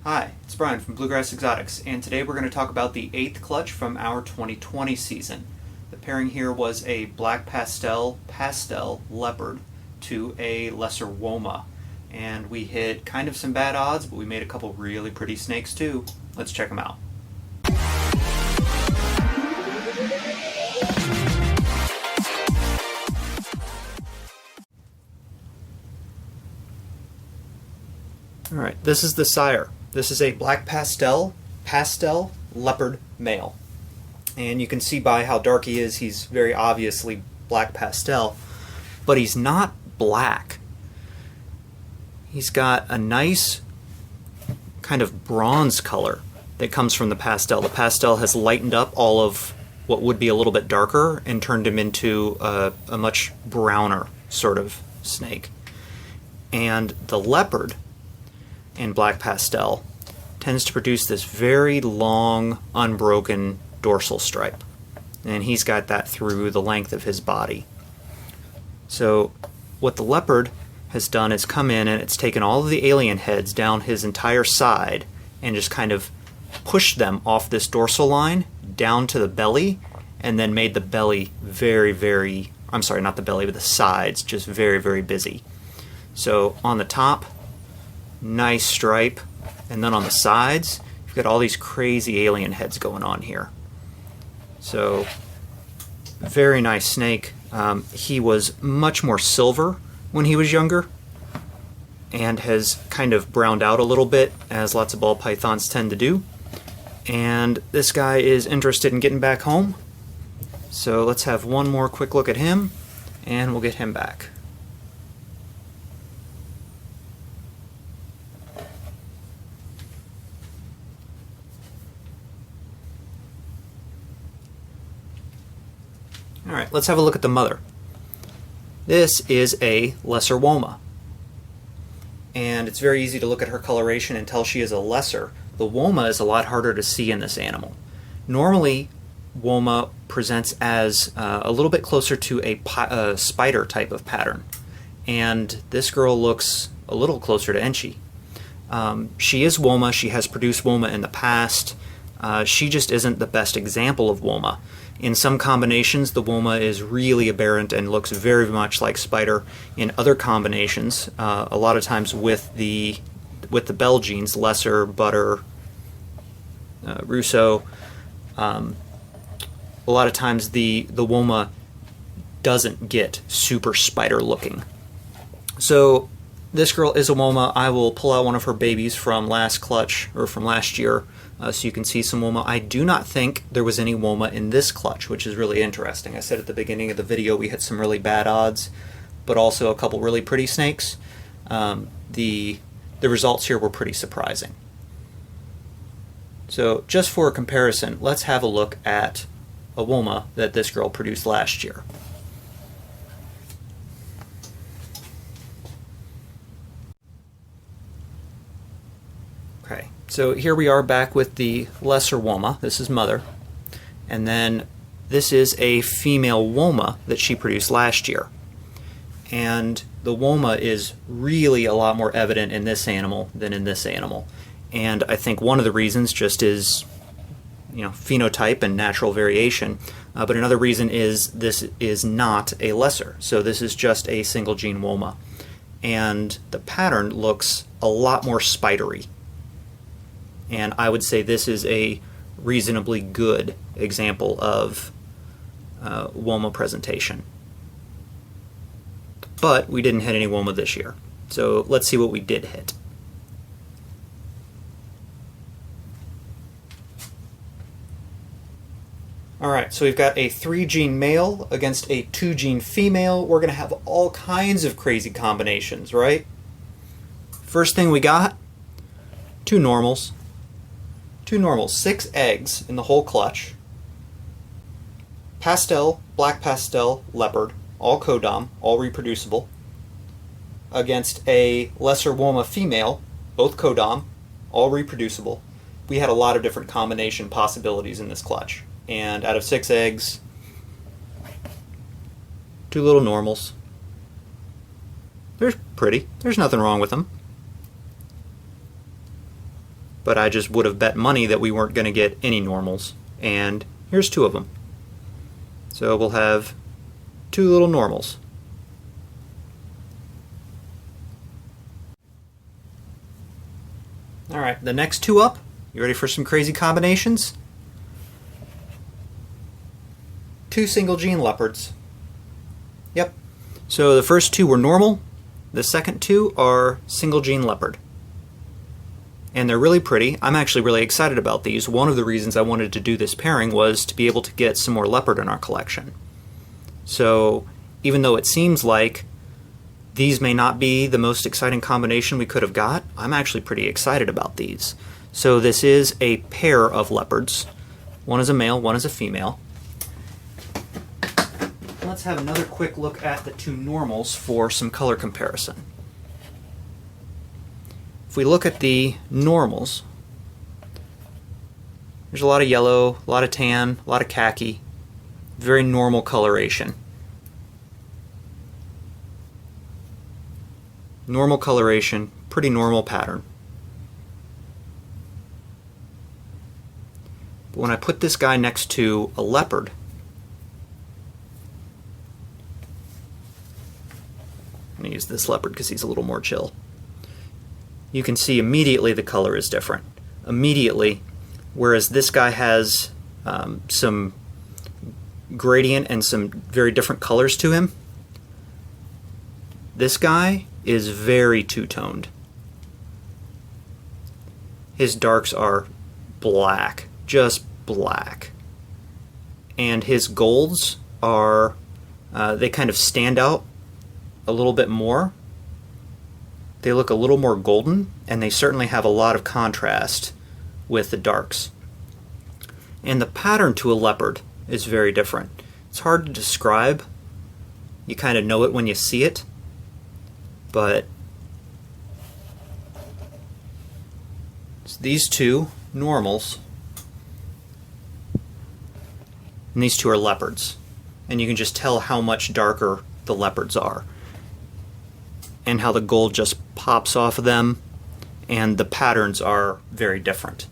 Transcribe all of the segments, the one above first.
Hi, it's Brian from Bluegrass Exotics, and today we're going to talk about the 8th clutch from our 2020 season. The pairing here was a black pastel leopard to a lesser Woma, and we hit kind of some bad odds, but we made a couple really pretty snakes too. Let's check them out. Alright, this is the sire. This is a black pastel leopard male. And you can see by how dark he is, he's very obviously black pastel, but he's not black. He's got a nice kind of bronze color that comes from the pastel. The pastel has lightened up all of what would be a little bit darker and turned him into a much browner sort of snake. And the leopard in black pastel tends to produce this very long, unbroken dorsal stripe. And he's got that through the length of his body. So what the leopard has done is come in and it's taken all of the alien heads down his entire side and just kind of pushed them off this dorsal line down to the belly, and then made the belly I'm sorry, not the belly, but the sides just very, very busy. So on the top, nice stripe, and then on the sides you've got all these crazy alien heads going on here. So very nice snake. He was much more silver when he was younger and has kind of browned out a little bit, as lots of ball pythons tend to do. And this guy is interested in getting back home, so let's have one more quick look at him and we'll get him back. Alright, let's have a look at the mother. This is a lesser Woma. And it's very easy to look at her coloration and tell she is a lesser. The Woma is a lot harder to see in this animal. Normally, Woma presents as a little bit closer to a spider type of pattern. And this girl looks a little closer to Enchi. She is Woma. She has produced Woma in the past. She just isn't the best example of Woma. In some combinations, the Woma is really aberrant and looks very much like spider. In other combinations, a lot of times with the bell genes, lesser, butter, Russo, a lot of times the Woma doesn't get super spider looking. So this girl is a Woma. I will pull out one of her babies from last clutch, or from last year, so you can see some Woma. I do not think there was any Woma in this clutch, which is really interesting. I said at the beginning of the video we hit some really bad odds, but also a couple really pretty snakes. The results here were pretty surprising. So just for a comparison, let's have a look at a Woma that this girl produced last year. Okay, so here we are back with the lesser Woma. This is mother. And then this is a female Woma that she produced last year. And the Woma is really a lot more evident in this animal than in this animal. And I think one of the reasons just is, phenotype and natural variation. But another reason is this is not a lesser. So this is just a single gene Woma. And the pattern looks a lot more spidery. And I would say this is a reasonably good example of Woma presentation. But we didn't hit any Woma this year. So let's see what we did hit. Alright, so we've got a 3-gene male against a 2-gene female. We're going to have all kinds of crazy combinations, right? First thing we got, two normals. 6 eggs in the whole clutch. Pastel, black pastel, leopard, all codom, all reproducible, against a lesser Woma female, both codom, all reproducible. We had a lot of different combination possibilities in this clutch. And out of 6 eggs, 2 little normals. They're pretty. There's nothing wrong with them. but I just would have bet money that we weren't going to get any normals. And here's two of them. So we'll have two little normals. Alright, the next two up. You ready for some crazy combinations? Two single gene leopards. Yep. So the first two were normal. The second two are single gene leopard. And they're really pretty. I'm actually really excited about these. One of the reasons I wanted to do this pairing was to be able to get some more leopard in our collection. So even though it seems like these may not be the most exciting combination we could have got, I'm actually pretty excited about these. So this is a pair of leopards. One is a male, one is a female. Let's have another quick look at the two normals for some color comparison. If we look at the normals, there's a lot of yellow, a lot of tan, a lot of khaki, very normal coloration. Normal coloration, pretty normal pattern. But when I put this guy next to a leopard, I'm going to use this leopard because he's a little more chill. You can see immediately the color is different. Immediately, whereas this guy has some gradient and some very different colors to him, this guy is very two-toned. His darks are black, just black. And his golds are, they kind of stand out a little bit more. They look a little more golden, and they certainly have a lot of contrast with the darks. And the pattern to a leopard is very different. It's hard to describe. You kind of know it when you see it. But these two normals, and these two are leopards. And you can just tell how much darker the leopards are, and how the gold just pops off of them, and the patterns are very different.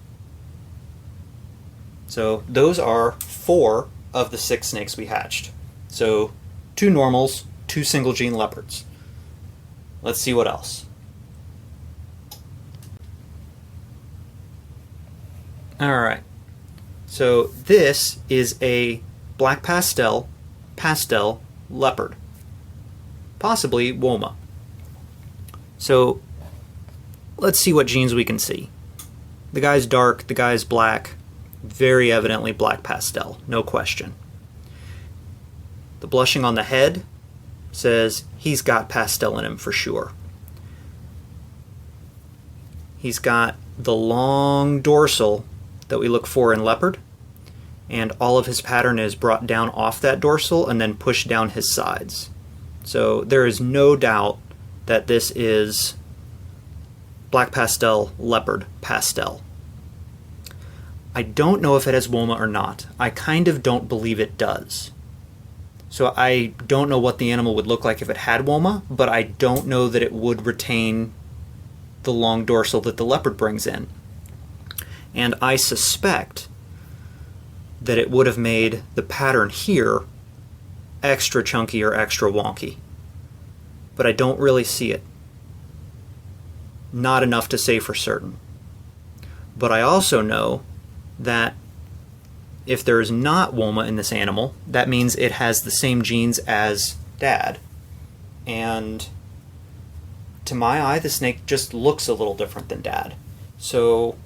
So those are 4 of the 6 snakes we hatched. So 2 normals, 2 single gene leopards. Let's see what else. Alright, so this is a black pastel leopard, possibly Woma. So let's see what genes we can see. The guy's dark, the guy's black, very evidently black pastel, no question. The blushing on the head says he's got pastel in him for sure. He's got the long dorsal that we look for in leopard, and all of his pattern is brought down off that dorsal and then pushed down his sides. So there is no doubt that this is black pastel, leopard pastel. I don't know if it has Woma or not. I kind of don't believe it does. So I don't know what the animal would look like if it had Woma, but I don't know that it would retain the long dorsal that the leopard brings in. And I suspect that it would have made the pattern here extra chunky or extra wonky. But I don't really see it. Not enough to say for certain. But I also know that if there is not Woma in this animal, that means it has the same genes as Dad. And to my eye, the snake just looks a little different than Dad. So,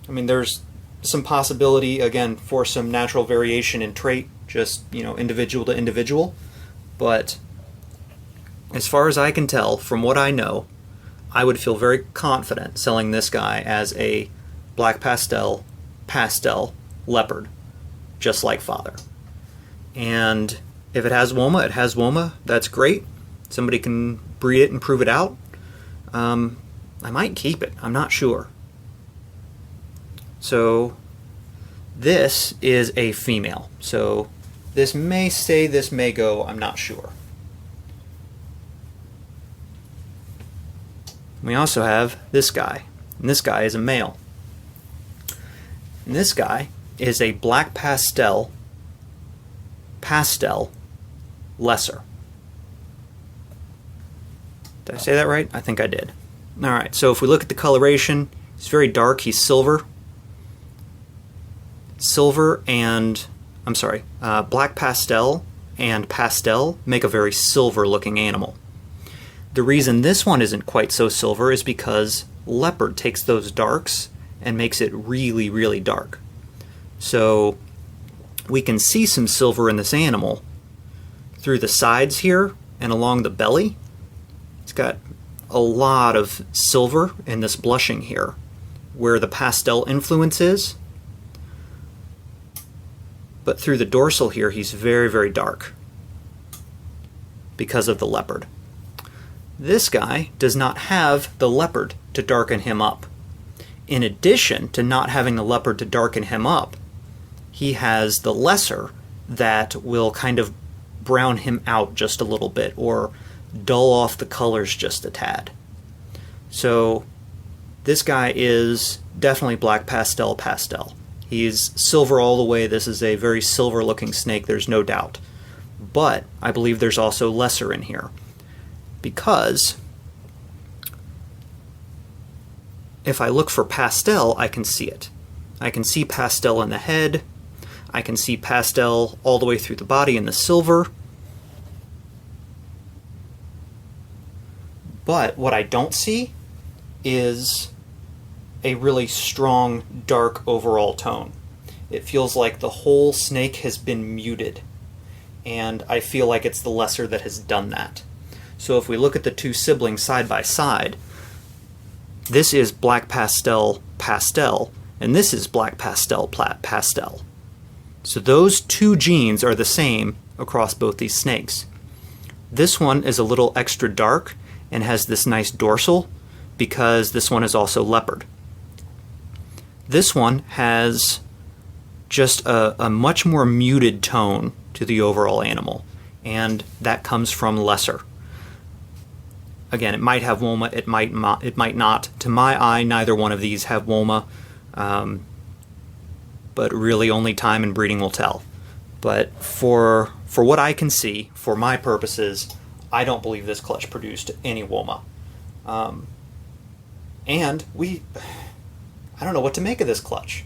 I mean, there's some possibility, again, for some natural variation in trait, just, individual to individual. But as far as I can tell, from what I know, I would feel very confident selling this guy as a black pastel leopard, just like father. And if it has Woma, it has Woma. That's great. Somebody can breed it and prove it out. I might keep it. I'm not sure. So this is a female. So this may stay, this may go. I'm not sure. We also have this guy. And this guy is a male. And this guy is a black pastel lesser. Did I say that right? I think I did. Alright, so if we look at the coloration, he's very dark, he's silver. Black pastel and pastel make a very silver looking animal. The reason this one isn't quite so silver is because Leopard takes those darks and makes it really, really dark. So we can see some silver in this animal through the sides here and along the belly. It's got a lot of silver in this blushing here, where the pastel influence is. But through the dorsal here, he's very, very dark because of the leopard. This guy does not have the leopard to darken him up. In addition to not having the leopard to darken him up, he has the lesser that will kind of brown him out just a little bit, or dull off the colors just a tad. So this guy is definitely black pastel. He's silver all the way. This is a very silver looking snake, there's no doubt. But I believe there's also lesser in here, because if I look for pastel, I can see it. I can see pastel in the head. I can see pastel all the way through the body in the silver. But what I don't see is a really strong, dark overall tone. It feels like the whole snake has been muted, and I feel like it's the lesser that has done that. So if we look at the two siblings side by side, this is black pastel, and this is black pastel. So those two genes are the same across both these snakes. This one is a little extra dark and has this nice dorsal because this one is also leopard. This one has just a much more muted tone to the overall animal, and that comes from lesser. Again, it might have Woma, it might not. To my eye, neither one of these have Woma, but really only time and breeding will tell. But for what I can see, for my purposes, I don't believe this clutch produced any Woma. And I don't know what to make of this clutch.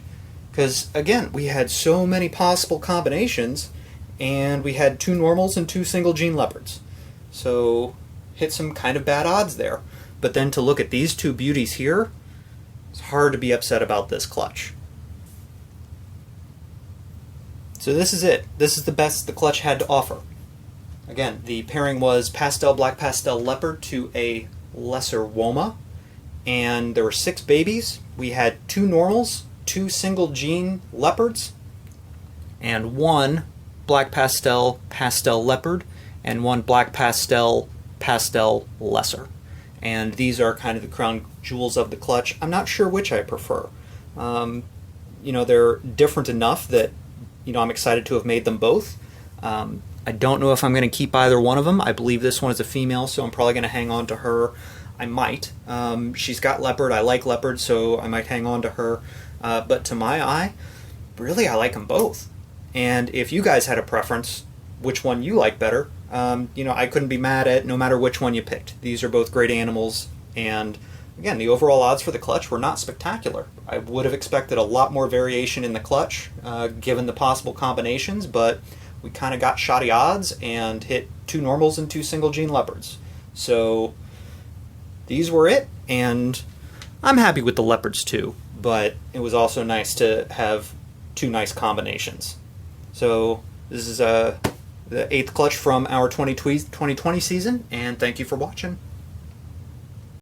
Because, again, we had so many possible combinations, and we had 2 normals and 2 single gene leopards. So, hit some kind of bad odds there. But then to look at these 2 beauties here, it's hard to be upset about this clutch. So this is it. This is the best the clutch had to offer. Again, the pairing was pastel, black pastel leopard to a lesser Woma, and there were 6 babies. We had 2 normals, 2 single gene leopards, and 1 black pastel leopard, and 1 black pastel lesser. And these are kind of the crown jewels of the clutch. I'm not sure which I prefer. They're different enough that I'm excited to have made them both. I don't know if I'm going to keep either one of them. I believe this one is a female, so I'm probably going to hang on to her. I might. She's got leopard. I like leopard, so I might hang on to her. But to my eye, really, I like them both. And if you guys had a preference, which one you like better, I couldn't be mad at no matter which one you picked. These are both great animals, and again, the overall odds for the clutch were not spectacular. I would have expected a lot more variation in the clutch, given the possible combinations, but we kind of got shoddy odds and hit 2 normals and 2 single gene leopards. So these were it, and I'm happy with the leopards too, but it was also nice to have 2 nice combinations. So this is the 8th clutch from our 2020 season, and thank you for watching.